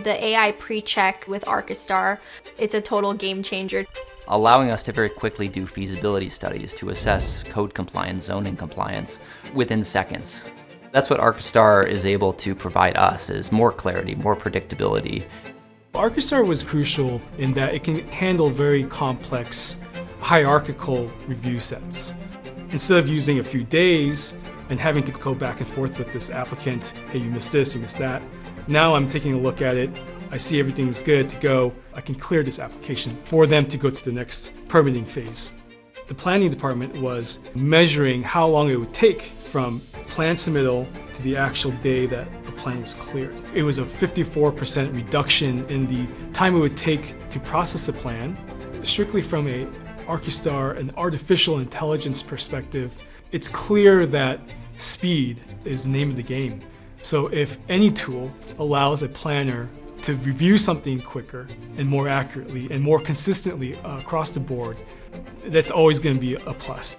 The AI pre-check with Archistar, it's a total game changer. Allowing us to very quickly do feasibility studies to assess code compliance, zoning compliance within seconds. That's what Archistar is able to provide us, is more clarity, more predictability. Archistar was crucial in that it can handle very complex hierarchical review sets. Instead of using a few days and having to go back and forth with this applicant, hey, you missed this, you missed that. Now I'm taking a look at it, I see everything is good to go, I can clear this application for them to go to the next permitting phase. The planning department was measuring how long it would take from plan submittal to the actual day that a plan was cleared. It was a 54% reduction in the time it would take to process a plan. Strictly from a Archistar and artificial intelligence perspective, it's clear that speed is the name of the game. So if any tool allows a planner to review something quicker and more accurately and more consistently across the board, that's always going to be a plus.